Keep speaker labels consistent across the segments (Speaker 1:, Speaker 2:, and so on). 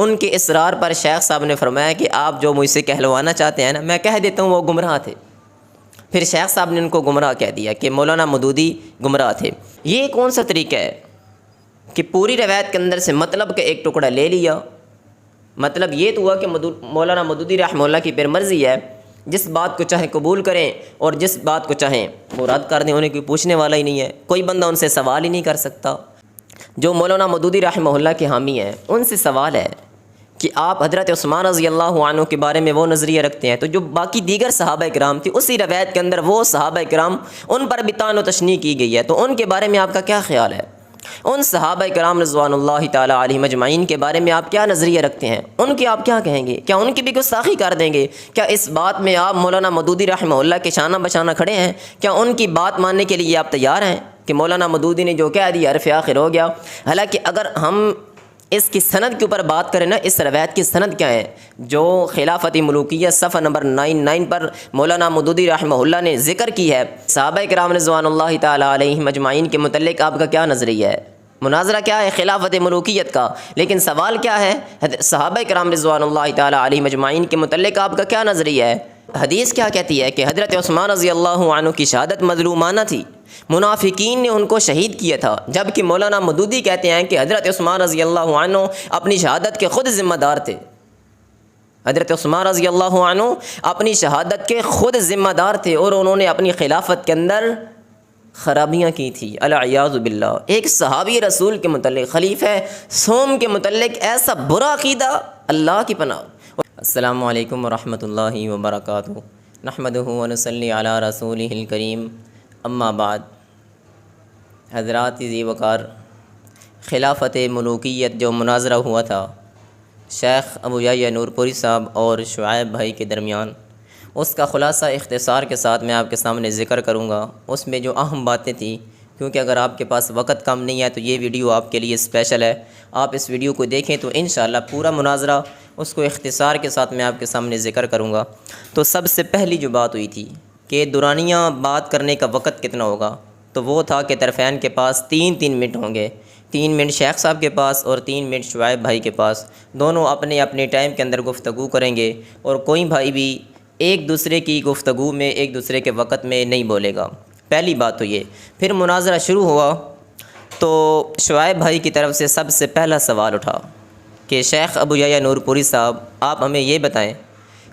Speaker 1: ان کے اصرار پر شیخ صاحب نے فرمایا کہ آپ جو مجھ سے کہلوانا چاہتے ہیں نا، میں کہہ دیتا ہوں وہ گمراہ تھے۔ پھر شیخ صاحب نے ان کو گمراہ کہہ دیا کہ مولانا مودودی گمراہ تھے۔ یہ کون سا طریقہ ہے کہ پوری روایت کے اندر سے مطلب کا ایک ٹکڑا لے لیا؟ مطلب یہ تو ہوا کہ مولانا مودودی رحمہ اللہ کی پھر مرضی ہے، جس بات کو چاہے قبول کریں اور جس بات کو چاہیں وہ رد کر دیں، انہیں کوئی پوچھنے والا ہی نہیں ہے، کوئی بندہ ان سے سوال ہی نہیں کر سکتا۔ جو مولانا مودودی رحمہ اللہ کے حامی ہیں ان سے سوال ہے کہ آپ حضرت عثمان رضی اللہ عنہ کے بارے میں وہ نظریہ رکھتے ہیں، تو جو باقی دیگر صحابہ کرام تھے اسی روایت کے اندر وہ صحابہ کرام ان پر بھی طعن و تشنیع کی گئی ہے، تو ان کے بارے میں آپ کا کیا خیال ہے؟ ان صحابہ کرام رضوان اللہ تعالیٰ علیہم اجمعین کے بارے میں آپ کیا نظریہ رکھتے ہیں؟ ان کی آپ کیا کہیں گے؟ کیا ان کی بھی گستاخی کر دیں گے؟ کیا اس بات میں آپ مولانا مودودی رحمہ اللہ کے شانہ بشانہ کھڑے ہیں؟ کیا ان کی بات ماننے کے لیے آپ تیار ہیں کہ مولانا مودودی نے جو کہہ دیا حرف آخر ہو گیا؟ حالانکہ اگر ہم اس کی سند کے اوپر بات کریں نا، اس روایت کی سند کیا ہے جو خلافت ملوکیہ صفحہ نمبر 99 پر مولانا مودودی رحمہ اللہ نے ذکر کی ہے، صحابہ کرام رضوان اللہ تعالیٰ علیہم اجمعین کے متعلق آپ کا کیا نظریہ ہے؟ مناظرہ کیا ہے خلافت ملوکیت کا، لیکن سوال کیا ہے صحابہ کرام رضوان اللہ تعالیٰ علیہم اجمعین کے متعلق آپ کا کیا نظریہ ہے؟ حدیث کیا کہتی ہے کہ حضرت عثمان رضی اللہ عنہ کی شہادت مظلومانہ تھی، منافقین نے ان کو شہید کیا تھا، جبکہ مولانا مودودی کہتے ہیں کہ حضرت عثمان رضی اللہ عنہ اپنی شہادت کے خود ذمہ دار تھے۔ حضرت عثمان رضی اللہ عنہ اپنی شہادت کے خود ذمہ دار تھے اور انہوں نے اپنی خلافت کے اندر خرابیاں کی تھی، العیاذ باللہ۔ ایک صحابی رسول کے متعلق، خلیفہ سوم کے متعلق ایسا برا عقیدہ، اللہ کی پناہ۔ السلام علیکم ورحمۃ اللہ وبرکاتہ، نحمدہ ونصلی علی رسولہ الکریم، اما بعد۔ حضرات ذی وقار، خلافت ملوکیت جو مناظرہ ہوا تھا شیخ ابو یحییٰ نور پوری صاحب اور شعیب بھائی کے درمیان، اس کا خلاصہ اختصار کے ساتھ میں آپ کے سامنے ذکر کروں گا۔ اس میں جو اہم باتیں تھیں، کیونکہ اگر آپ کے پاس وقت کم نہیں ہے تو یہ ویڈیو آپ کے لیے اسپیشل ہے، آپ اس ویڈیو کو دیکھیں تو انشاءاللہ پورا مناظرہ اس کو اختصار کے ساتھ میں آپ کے سامنے ذکر کروں گا۔ تو سب سے پہلی جو بات ہوئی تھی کہ دورانیہ بات کرنے کا وقت کتنا ہوگا، تو وہ تھا کہ طرفین کے پاس 3 منٹ ہوں گے، 3 منٹ شیخ صاحب کے پاس اور 3 منٹ شعیب بھائی کے پاس، دونوں اپنے اپنے ٹائم کے اندر گفتگو کریں گے اور کوئی بھائی بھی ایک دوسرے کی گفتگو میں ایک دوسرے کے وقت میں نہیں بولے گا۔ پہلی بات تو یہ۔ پھر مناظرہ شروع ہوا تو شعیب بھائی کی طرف سے سب سے پہلا سوال اٹھا کہ شیخ ابو یحییٰ نور پوری صاحب، آپ ہمیں یہ بتائیں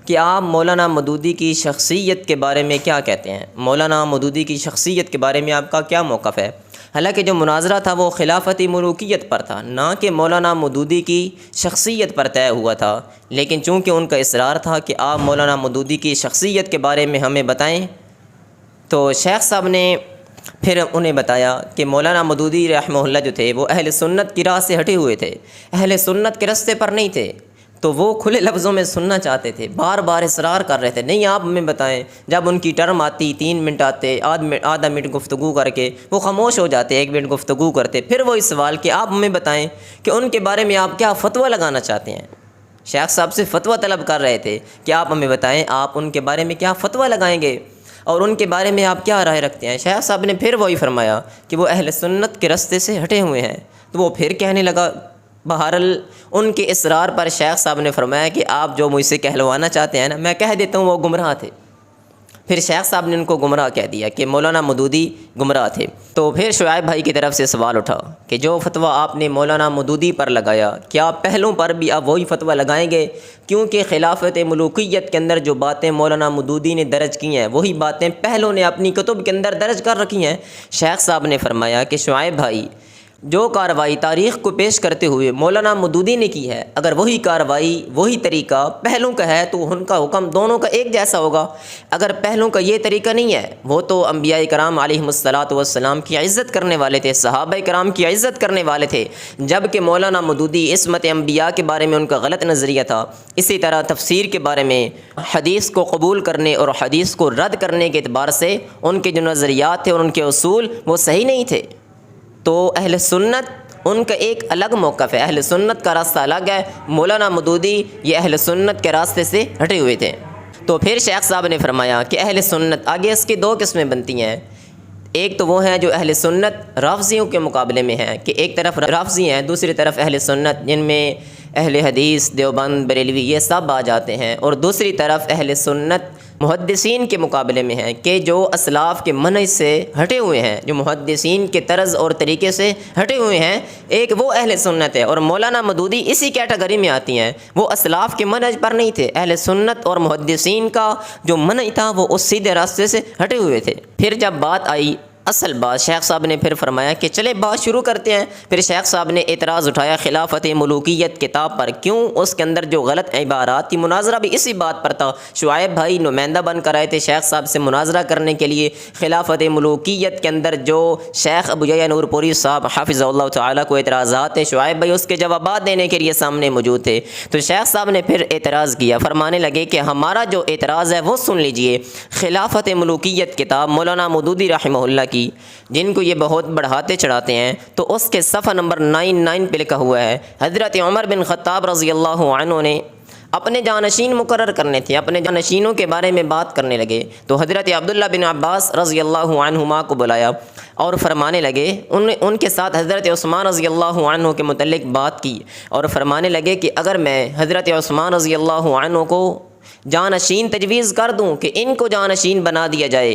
Speaker 1: کہ آپ مولانا مودودی کی شخصیت کے بارے میں کیا کہتے ہیں؟ مولانا مودودی کی شخصیت کے بارے میں آپ کا کیا موقف ہے؟ حالانکہ جو مناظرہ تھا وہ خلافت ملوکیت پر تھا، نہ کہ مولانا مودودی کی شخصیت پر طے ہوا تھا، لیکن چونکہ ان کا اصرار تھا کہ آپ مولانا مودودی کی شخصیت کے بارے میں ہمیں بتائیں، تو شیخ صاحب نے پھر انہیں بتایا کہ مولانا مودودی رحمہ اللہ جو تھے وہ اہل سنت کی راہ سے ہٹے ہوئے تھے، اہل سنت کے راستے پر نہیں تھے، تو وہ کھلے لفظوں میں سننا چاہتے تھے، بار بار اصرار کر رہے تھے، نہیں آپ ہمیں بتائیں۔ جب ان کی ٹرم آتی 3 منٹ آتے، آدھا منٹ گفتگو کر کے وہ خاموش ہو جاتے، 1 منٹ گفتگو کرتے، پھر وہی سوال کہ آپ ہمیں بتائیں کہ ان کے بارے میں آپ کیا فتویٰ لگانا چاہتے ہیں۔ شیخ صاحب سے فتویٰ طلب کر رہے تھے کہ آپ ہمیں بتائیں آپ ان کے بارے میں کیا فتویٰ لگائیں گے اور ان کے بارے میں آپ کیا رائے رکھتے ہیں۔ شیخ صاحب نے پھر وہی فرمایا کہ وہ اہل سنت کے راستے سے ہٹے ہوئے ہیں، تو وہ پھر کہنے لگا۔ بہرحال ان کے اصرار پر شیخ صاحب نے فرمایا کہ آپ جو مجھ سے کہلوانا چاہتے ہیں نا، میں کہہ دیتا ہوں وہ گمراہ تھے۔ پھر شیخ صاحب نے ان کو گمراہ کہہ دیا کہ مولانا مودودی گمراہ تھے۔ تو پھر شعیب بھائی کی طرف سے سوال اٹھا کہ جو فتویٰ آپ نے مولانا مودودی پر لگایا، کیا پہلوں پر بھی آپ وہی فتویٰ لگائیں گے؟ کیونکہ خلافت ملوکیت کے اندر جو باتیں مولانا مودودی نے درج کی ہیں وہی باتیں پہلوں نے اپنی کتب کے اندر درج کر رکھی ہیں۔ شیخ صاحب نے فرمایا کہ شعیب بھائی، جو کارروائی تاریخ کو پیش کرتے ہوئے مولانا مودودی نے کی ہے، اگر وہی کارروائی وہی طریقہ پہلوں کا ہے تو ان کا حکم دونوں کا ایک جیسا ہوگا۔ اگر پہلوں کا یہ طریقہ نہیں ہے، وہ تو انبیاء کرام علیہم الصلاۃ والسلام کی عزت کرنے والے تھے، صحابہ کرام کی عزت کرنے والے تھے، جبکہ مولانا مودودی عصمت انبیاء کے بارے میں ان کا غلط نظریہ تھا۔ اسی طرح تفسیر کے بارے میں حدیث کو قبول کرنے اور حدیث کو رد کرنے کے اعتبار سے ان کے جو نظریات تھے اور ان کے اصول وہ صحیح نہیں تھے۔ تو اہل سنت ان کا ایک الگ موقف ہے، اہل سنت کا راستہ الگ ہے، مولانا مودودی یہ اہل سنت کے راستے سے ہٹے ہوئے تھے۔ تو پھر شیخ صاحب نے فرمایا کہ اہل سنت، آگے اس کی 2 قسمیں بنتی ہیں، ایک تو وہ ہیں جو اہل سنت رافضیوں کے مقابلے میں ہیں کہ ایک طرف رافضی ہیں، دوسری طرف اہل سنت جن میں اہل حدیث دیوبند بریلوی یہ سب آ جاتے ہیں، اور دوسری طرف اہل سنت محدثین کے مقابلے میں ہیں کہ جو اسلاف کے منہج سے ہٹے ہوئے ہیں، جو محدثین کے طرز اور طریقے سے ہٹے ہوئے ہیں، ایک وہ اہل سنت ہے، اور مولانا مودودی اسی کیٹیگری میں آتی ہیں۔ وہ اسلاف کے منہج پر نہیں تھے، اہل سنت اور محدثین کا جو منہج تھا وہ اس سیدھے راستے سے ہٹے ہوئے تھے۔ پھر جب بات آئی اصل بات، شیخ صاحب نے پھر فرمایا کہ چلے بات شروع کرتے ہیں۔ پھر شیخ صاحب نے اعتراض اٹھایا خلافت ملوکیت کتاب پر، کیوں اس کے اندر جو غلط عبارات تھی، مناظرہ بھی اسی بات پر تھا۔ شعیب بھائی نمائندہ بن کر آئے تھے شیخ صاحب سے مناظرہ کرنے کے لیے، خلافت ملوکیت کے اندر جو شیخ ابو یحییٰ نور پوری صاحب حافظ اللہ تعالیٰ کو اعتراضات تھے، شعیب بھائی اس کے جوابات دینے کے لیے سامنے موجود تھے۔ تو شیخ صاحب نے پھر اعتراض کیا، فرمانے لگے کہ ہمارا جو اعتراض ہے وہ سن لیجئے۔ خلافت ملوکیت کتاب مولانا مودودی رحمہ اللہ کی، جن کو یہ بہت بڑھاتے چڑھاتے ہیں، تو اس کے صفحہ نمبر 99 پہ لکھا ہوا ہے حضرت عمر بن خطاب رضی اللہ عنہ نے اپنے جانشین مقرر کرنے تھے، اپنے جانشینوں کے بارے میں بات کرنے لگے، تو حضرت عبداللہ بن عباس رضی اللہ عنہما کو بلایا اور فرمانے لگے، ان کے ساتھ حضرت عثمان رضی اللہ عنہ کے متعلق بات کی، اور فرمانے لگے کہ اگر میں حضرت عثمان رضی اللہ عنہ کو جانشین تجویز کر دوں کہ ان کو جانشین بنا دیا جائے،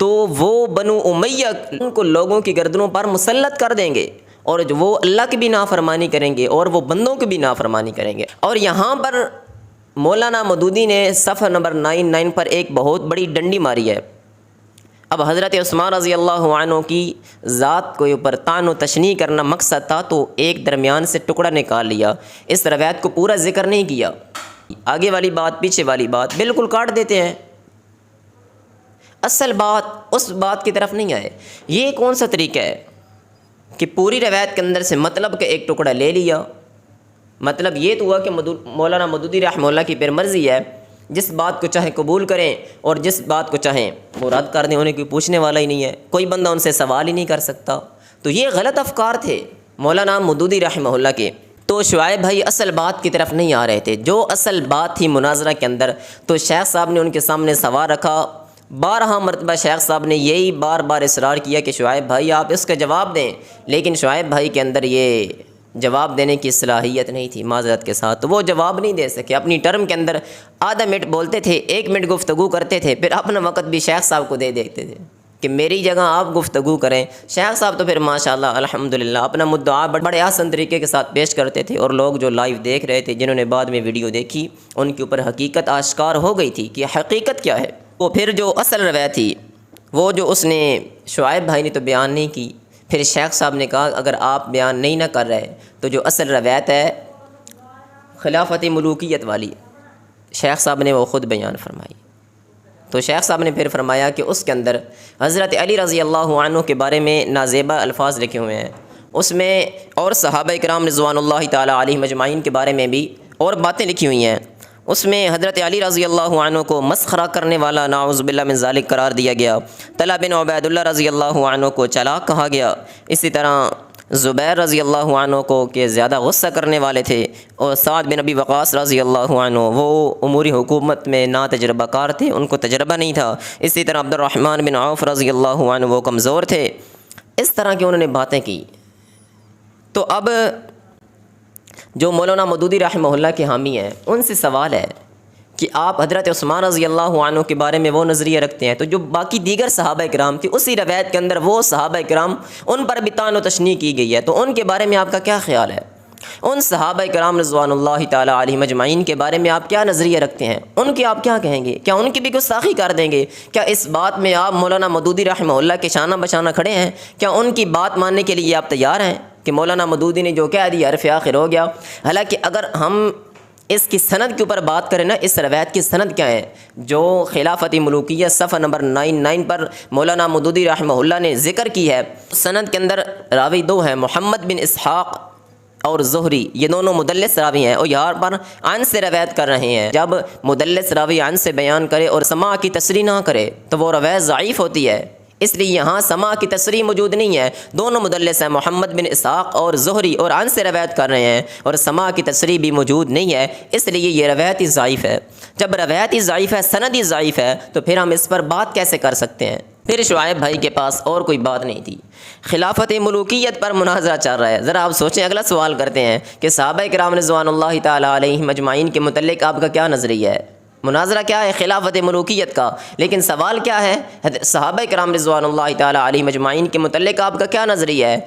Speaker 1: تو وہ بنو امیہ ان کو لوگوں کی گردنوں پر مسلط کر دیں گے، اور جو وہ اللہ کی بھی نافرمانی کریں گے اور وہ بندوں کی بھی نافرمانی کریں گے۔ اور یہاں پر مولانا مودودی نے صفحہ نمبر 99 پر ایک بہت بڑی ڈنڈی ماری ہے۔ اب حضرت عثمان رضی اللہ عنہ کی ذات کے اوپر طعن و تشنیع کرنا مقصد تھا، تو ایک درمیان سے ٹکڑا نکال لیا، اس روایت کو پورا ذکر نہیں کیا، آگے والی بات پیچھے والی بات بالکل کاٹ دیتے ہیں، اصل بات اس بات کی طرف نہیں آئے۔ یہ کون سا طریقہ ہے کہ پوری روایت کے اندر سے مطلب کا ایک ٹکڑا لے لیا؟ مطلب یہ تو ہوا کہ مولانا مودودی رحمہ اللہ کی پھر مرضی ہے، جس بات کو چاہیں قبول کریں اور جس بات کو چاہیں وہ رد کر دیں، انہیں کوئی پوچھنے والا ہی نہیں ہے، کوئی بندہ ان سے سوال ہی نہیں کر سکتا۔ تو یہ غلط افکار تھے مولانا مودودی رحمہ اللہ کے۔ تو شعیب بھائی اصل بات کی طرف نہیں آ رہے تھے، جو اصل بات تھی مناظرہ کے اندر، تو شیخ صاحب نے ان کے سامنے سوال رکھا، 12 مرتبہ شیخ صاحب نے یہی بار بار اصرار کیا کہ شعیب بھائی آپ اس کا جواب دیں، لیکن شعیب بھائی کے اندر یہ جواب دینے کی صلاحیت نہیں تھی معذرت کے ساتھ، تو وہ جواب نہیں دے سکے۔ اپنی ٹرم کے اندر آدھا منٹ بولتے تھے، 1 منٹ گفتگو کرتے تھے، پھر اپنا وقت بھی شیخ صاحب کو دے دیتے تھے کہ میری جگہ آپ گفتگو کریں۔ شیخ صاحب تو پھر ماشاءاللہ الحمدللہ اپنا مدعا بڑے آسان طریقے کے ساتھ پیش کرتے تھے، اور لوگ جو لائیو دیکھ رہے تھے، جنہوں نے بعد میں ویڈیو دیکھی، ان کے اوپر حقیقت آشکار ہو گئی تھی کہ حقیقت کیا ہے۔ وہ پھر جو اصل روایت تھی وہ جو اس نے شعیب بھائی نے تو بیان نہیں کی، پھر شیخ صاحب نے کہا اگر آپ بیان نہیں نہ کر رہے تو جو اصل روایت ہے خلافت ملوکیت والی، شیخ صاحب نے وہ خود بیان فرمائی۔ تو شیخ صاحب نے پھر فرمایا کہ اس کے اندر حضرت علی رضی اللہ عنہ کے بارے میں نازیبہ الفاظ لکھے ہوئے ہیں، اس میں اور صحابہ کرام رضوان اللہ تعالیٰ علیہم اجمعین کے بارے میں بھی اور باتیں لکھی ہوئی ہیں۔ اس میں حضرت علی رضی اللہ عنہ کو مسخرہ کرنے والا نعوذ باللہ من ذالک قرار دیا گیا، طلحہ بن عبید اللہ رضی اللہ عنہ کو چلاک کہا گیا، اسی طرح زبیر رضی اللہ عنہ کو کہ زیادہ غصہ کرنے والے تھے، اور سعد بن ابی وقاص رضی اللہ عنہ وہ اموری حکومت میں نا تجربہ کار تھے، ان کو تجربہ نہیں تھا، اسی طرح عبد الرحمن بن عوف رضی اللہ عنہ وہ کمزور تھے۔ اس طرح کی انہوں نے باتیں کی۔ تو اب جو مولانا مودودی رحمہ اللہ کے حامی ہیں ان سے سوال ہے کہ آپ حضرت عثمان رضی اللہ عنہ کے بارے میں وہ نظریہ رکھتے ہیں، تو جو باقی دیگر صحابہ کرام تھے اسی روایت کے اندر وہ صحابہ کرام ان پر بھی طعن و تشنیع کی گئی ہے، تو ان کے بارے میں آپ کا کیا خیال ہے؟ ان صحابہ کرام رضوان اللہ تعالیٰ علیہم اجمعین کے بارے میں آپ کیا نظریہ رکھتے ہیں؟ ان کی آپ کیا کہیں گے؟ کیا ان کی بھی گستاخی کر دیں گے؟ کیا اس بات میں آپ مولانا مودودی رحمہ اللہ کے شانہ بشانہ کھڑے ہیں؟ کیا ان کی بات ماننے کے لیے آپ تیار ہیں کہ مولانا مودودی نے جو کہہ دیا حرف آخر ہو گیا؟ حالانکہ اگر ہم اس کی سند کے اوپر بات کریں نا، اس روایت کی سند کیا ہے جو خلافت ملوکیہ صفحہ نمبر 99 پر مولانا مودودی رحمہ اللہ نے ذکر کی ہے، سند کے اندر راوی 2 ہیں، محمد بن اسحاق اور زہری، یہ دونوں مدلس راوی ہیں، اور یہاں پر عن سے روایت کر رہے ہیں۔ جب مدلس راوی عن سے بیان کرے اور سماع کی تصریح نہ کرے تو وہ روایت ضعیف ہوتی ہے، اس لیے یہاں سماع کی تصریح موجود نہیں ہے، دونوں مدلس ہیں، محمد بن اسحاق اور زہری، اور عن سے روایت کر رہے ہیں، اور سماع کی تصریح بھی موجود نہیں ہے، اس لیے یہ روایت ہی ضعیف ہے۔ جب روایت ہی ضعیف ہے، سند ہی ضعیف ہے، تو پھر ہم اس پر بات کیسے کر سکتے ہیں؟ پھر شعیب بھائی کے پاس اور کوئی بات نہیں تھی، خلافت ملوکیت پر مناظرہ چل رہا ہے۔ ذرا آپ سوچیں، اگلا سوال کرتے ہیں کہ صحابہ کرام رضوان اللہ تعالیٰ علیہم اجمعین کے متعلق آپ کا کیا نظریہ ہے؟ مناظرہ کیا ہے؟ خلافت ملوکیت کا، لیکن سوال کیا ہے؟ صحابہ کرام رضوان اللہ تعالیٰ علیہم اجمعین کے متعلق آپ کا کیا نظریہ ہے؟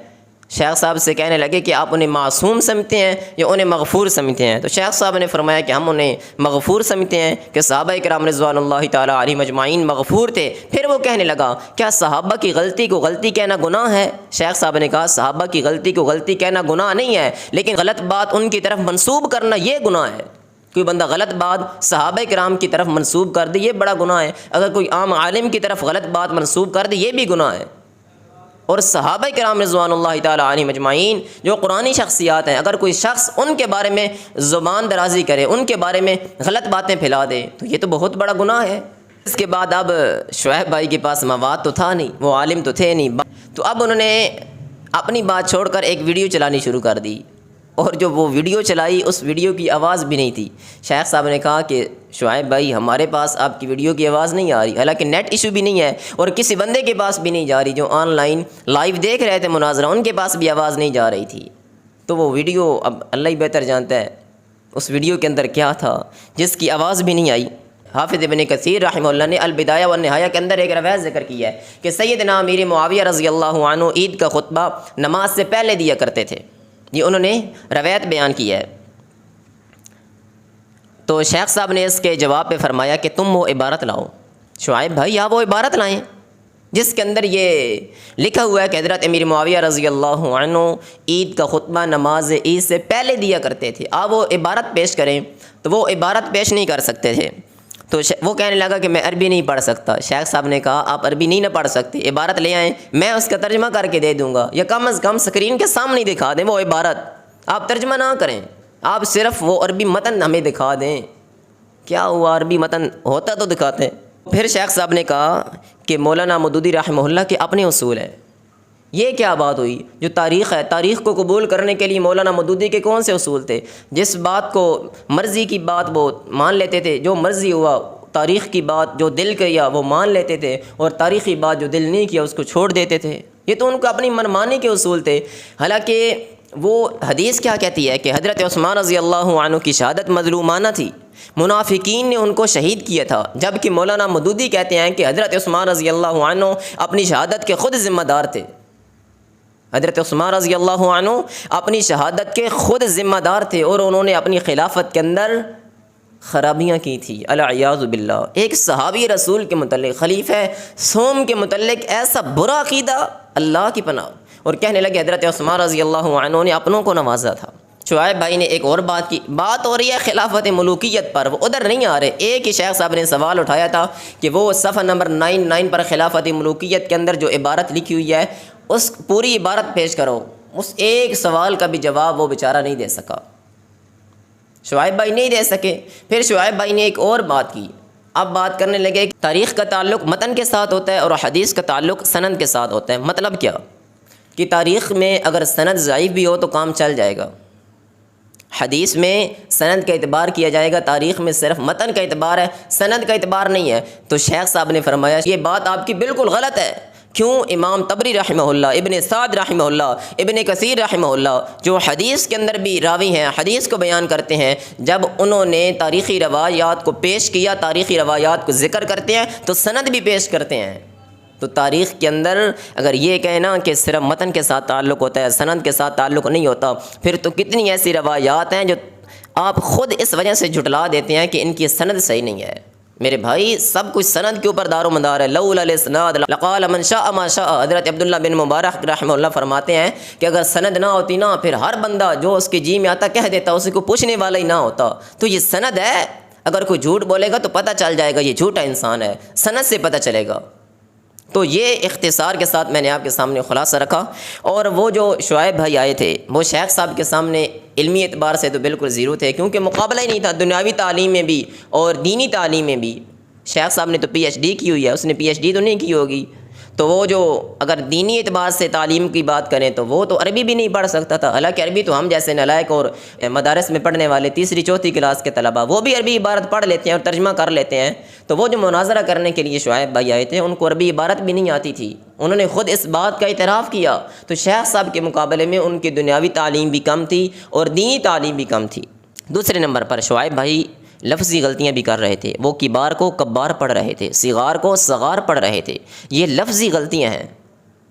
Speaker 1: شیخ صاحب سے کہنے لگے کہ آپ انہیں معصوم سمجھتے ہیں یا انہیں مغفور سمجھتے ہیں؟ تو شیخ صاحب نے فرمایا کہ ہم انہیں مغفور سمجھتے ہیں، کہ صحابہ کرام رضوان اللہ تعالیٰ علیہم اجمعین مغفور تھے۔ پھر وہ کہنے لگا کیا صحابہ کی غلطی کو غلطی کہنا گناہ ہے؟ شیخ صاحب نے کہا صحابہ کی غلطی کو غلطی کہنا گناہ نہیں ہے، لیکن غلط بات ان کی طرف منسوب کرنا یہ گناہ ہے۔ کوئی بندہ غلط بات صحابہ کرام کی طرف منسوب کر دے یہ بڑا گناہ ہے، اگر کوئی عام عالم کی طرف غلط بات منسوب کر دے یہ بھی گناہ ہے۔ اور صحابہ کرام رضوان اللہ تعالیٰ علیہم اجمعین جو قرآنی شخصیات ہیں، اگر کوئی شخص ان کے بارے میں زبان درازی کرے، ان کے بارے میں غلط باتیں پھیلا دے تو یہ تو بہت بڑا گناہ ہے۔ اس کے بعد اب شعیب بھائی کے پاس مواد تو تھا نہیں، وہ عالم تو تھے نہیں، تو اب انہوں نے اپنی بات چھوڑ کر ایک ویڈیو چلانی شروع کر دی، اور جو وہ ویڈیو چلائی اس ویڈیو کی آواز بھی نہیں تھی۔ شیخ صاحب نے کہا کہ شعیب بھائی ہمارے پاس آپ کی ویڈیو کی آواز نہیں آ رہی، حالانکہ نیٹ ایشو بھی نہیں ہے اور کسی بندے کے پاس بھی نہیں جا رہی، جو آن لائن لائیو دیکھ رہے تھے مناظرہ ان کے پاس بھی آواز نہیں جا رہی تھی۔ تو وہ ویڈیو اب اللہ ہی بہتر جانتا ہے اس ویڈیو کے اندر کیا تھا جس کی آواز بھی نہیں آئی۔ حافظ ابن کثیر رحمہ اللہ نے البدایہ والنہایہ کے اندر ایک روایت ذکر کی ہے کہ سیدنا امیر معاویہ رضی اللہ عنہ عید کا خطبہ نماز سے پہلے دیا کرتے تھے، یہ انہوں نے روایت بیان کی ہے۔ تو شیخ صاحب نے اس کے جواب پہ فرمایا کہ تم وہ عبارت لاؤ، شعیب بھائی آپ وہ عبارت لائیں جس کے اندر یہ لکھا ہوا ہے کہ حضرت امیر معاویہ رضی اللہ عنہ عید کا خطبہ نماز عید سے پہلے دیا کرتے تھے، آپ وہ عبارت پیش کریں۔ تو وہ عبارت پیش نہیں کر سکتے تھے، تو وہ کہنے لگا کہ میں عربی نہیں پڑھ سکتا۔ شیخ صاحب نے کہا آپ عربی نہیں نہ پڑھ سکتے، عبارت لے آئیں میں اس کا ترجمہ کر کے دے دوں گا، یا کم از کم اسکرین کے سامنے دکھا دیں وہ عبارت، آپ ترجمہ نہ کریں، آپ صرف وہ عربی متن ہمیں دکھا دیں۔ کیا ہوا، عربی متن ہوتا تو دکھاتے۔ پھر شیخ صاحب نے کہا کہ مولانا مودودی رحمہ اللہ کے اپنے اصول ہیں۔ یہ کیا بات ہوئی؟ جو تاریخ ہے، تاریخ کو قبول کرنے کے لیے مولانا مودودی کے کون سے اصول تھے؟ جس بات کو مرضی کی بات وہ مان لیتے تھے، جو مرضی ہوا، تاریخ کی بات جو دل کیا وہ مان لیتے تھے، اور تاریخی بات جو دل نہیں کیا اس کو چھوڑ دیتے تھے۔ یہ تو ان کو اپنی منمانی کے اصول تھے۔ حالانکہ وہ حدیث کیا کہتی ہے کہ حضرت عثمان رضی اللہ عنہ کی شہادت مظلومانہ تھی، منافقین نے ان کو شہید کیا تھا، جبکہ مولانا مودودی کہتے ہیں کہ حضرت عثمان رضی اللہ عنہ اپنی شہادت کے خود ذمہ دار تھے۔ حضرت عثمان رضی اللہ عنہ اپنی شہادت کے خود ذمہ دار تھے، اور انہوں نے اپنی خلافت کے اندر خرابیاں کی تھی، العیاذ باللہ۔ ایک صحابی رسول کے متعلق، خلیفہ سوم کے متعلق ایسا برا عقیدہ، اللہ کی پناہ، اور کہنے لگے حضرت عثمان رضی اللہ عنہ نے اپنوں کو نوازا تھا۔ شعیب بھائی نے ایک اور بات کی، بات ہو رہی ہے خلافت ملوکیت پر، وہ ادھر نہیں آ رہے۔ ایک ہی شیخ صاحب نے سوال اٹھایا تھا کہ وہ صفحہ نمبر 99 پر خلافت ملوکیت کے اندر جو عبارت لکھی ہوئی ہے اس پوری عبارت پیش کرو۔ اس ایک سوال کا بھی جواب وہ بیچارہ نہیں دے سکا، شعیب بھائی نہیں دے سکے۔ پھر شعیب بھائی نے ایک اور بات کی، اب بات کرنے لگے کہ تاریخ کا تعلق متن کے ساتھ ہوتا ہے اور حدیث کا تعلق سند کے ساتھ ہوتا ہے۔ مطلب کیا کہ تاریخ میں اگر سند ضعیف بھی ہو تو کام چل جائے گا، حدیث میں سند کا اعتبار کیا جائے گا، تاریخ میں صرف متن کا اعتبار ہے، سند کا اعتبار نہیں ہے۔ تو شیخ صاحب نے فرمایا یہ بات آپ کی بالکل غلط ہے۔ کیوں؟ امام طبری رحمہ اللہ، ابن سعد رحمہ اللہ، ابن کثیر رحمہ اللہ جو حدیث کے اندر بھی راوی ہیں، حدیث کو بیان کرتے ہیں، جب انہوں نے تاریخی روایات کو پیش کیا، تاریخی روایات کو ذکر کرتے ہیں تو سند بھی پیش کرتے ہیں۔ تو تاریخ کے اندر اگر یہ کہنا کہ صرف متن کے ساتھ تعلق ہوتا ہے، سند کے ساتھ تعلق نہیں ہوتا، پھر تو کتنی ایسی روایات ہیں جو آپ خود اس وجہ سے جھٹلا دیتے ہیں کہ ان کی سند صحیح نہیں ہے۔ میرے بھائی سب کچھ سند کے اوپر دار و مدار ہے، لولا الاسناد لقال من شاء ما شاء۔ حضرت عبداللہ بن مبارک رحمہ اللہ فرماتے ہیں کہ اگر سند نہ ہوتی نا، پھر ہر بندہ جو اس کے جی میں آتا کہہ دیتا، اسی کو پوچھنے والا ہی نہ ہوتا۔ تو یہ سند ہے، اگر کوئی جھوٹ بولے گا تو پتہ چل جائے گا یہ جھوٹا انسان ہے، سند سے پتہ چلے گا۔ تو یہ اختصار کے ساتھ میں نے آپ کے سامنے خلاصہ رکھا۔ اور وہ جو شعیب بھائی آئے تھے وہ شیخ صاحب کے سامنے علمی اعتبار سے تو بالکل زیرو تھے، کیونکہ مقابلہ ہی نہیں تھا، دنیاوی تعلیم میں بھی اور دینی تعلیم میں بھی۔ شیخ صاحب نے تو پی ایچ ڈی کی ہوئی ہے، اس نے پی ایچ ڈی تو نہیں کی ہوگی، تو وہ جو اگر دینی اعتبار سے تعلیم کی بات کریں تو وہ تو عربی بھی نہیں پڑھ سکتا تھا، حالانکہ عربی تو ہم جیسے نالائق اور مدارس میں پڑھنے والے تیسری چوتھی کلاس کے طلباء وہ بھی عربی عبارت پڑھ لیتے ہیں اور ترجمہ کر لیتے ہیں۔ تو وہ جو مناظرہ کرنے کے لیے شعیب بھائی آئے تھے ان کو عربی عبارت بھی نہیں آتی تھی، انہوں نے خود اس بات کا اعتراف کیا۔ تو شیخ صاحب کے مقابلے میں ان کی دنیاوی تعلیم بھی کم تھی اور دینی تعلیم بھی کم تھی۔ دوسرے نمبر پر شعیب بھائی لفظی غلطیاں بھی کر رہے تھے، وہ کبار کو کبار پڑھ رہے تھے، صغار کو صغار پڑھ رہے تھے، یہ لفظی غلطیاں ہیں،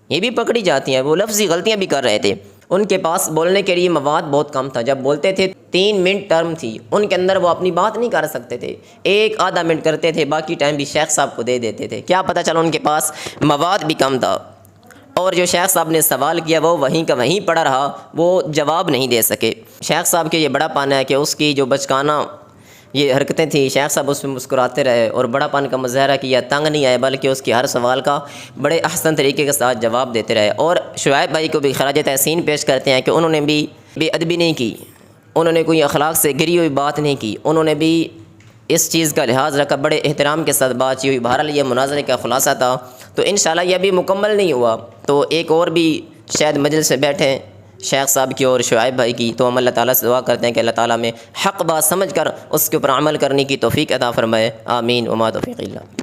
Speaker 1: یہ بھی پکڑی جاتی ہیں، وہ لفظی غلطیاں بھی کر رہے تھے۔ ان کے پاس بولنے کے لیے مواد بہت کم تھا، جب بولتے تھے 3 منٹ ٹرم تھی، ان کے اندر وہ اپنی بات نہیں کر سکتے تھے، 1 آدھا منٹ کرتے تھے، باقی ٹائم بھی شیخ صاحب کو دے دیتے تھے۔ کیا پتہ چلا ان کے پاس مواد بھی کم تھا، اور جو شیخ صاحب نے سوال کیا وہ وہیں کا وہیں پڑا رہا، وہ جواب نہیں دے سکے۔ شیخ صاحب کے یہ بڑا پن ہے کہ اس کی جو بچکانہ یہ حرکتیں تھیں، شیخ صاحب اس میں مسکراتے رہے اور بڑا پن کا مظاہرہ کیا، تنگ نہیں آئے، بلکہ اس کی ہر سوال کا بڑے احسن طریقے کے ساتھ جواب دیتے رہے۔ اور شعیب بھائی کو بھی خراج تحسین پیش کرتے ہیں کہ انہوں نے بھی بے ادبی نہیں کی، انہوں نے کوئی اخلاق سے گری ہوئی بات نہیں کی، انہوں نے بھی اس چیز کا لحاظ رکھا، بڑے احترام کے ساتھ بات ہوئی۔ بہرحال یہ مناظرے کا خلاصہ تھا، تو انشاءاللہ یہ ابھی مکمل نہیں ہوا، تو ایک اور بھی شاید مجلس سے بیٹھیں شیخ صاحب کی اور شعیب بھائی کی، تو ہم اللہ تعالیٰ سے دعا کرتے ہیں کہ اللہ تعالیٰ میں حق بات سمجھ کر اس کے اوپر عمل کرنے کی توفیق عطا فرمائے، آمین وما توفیق اللہ۔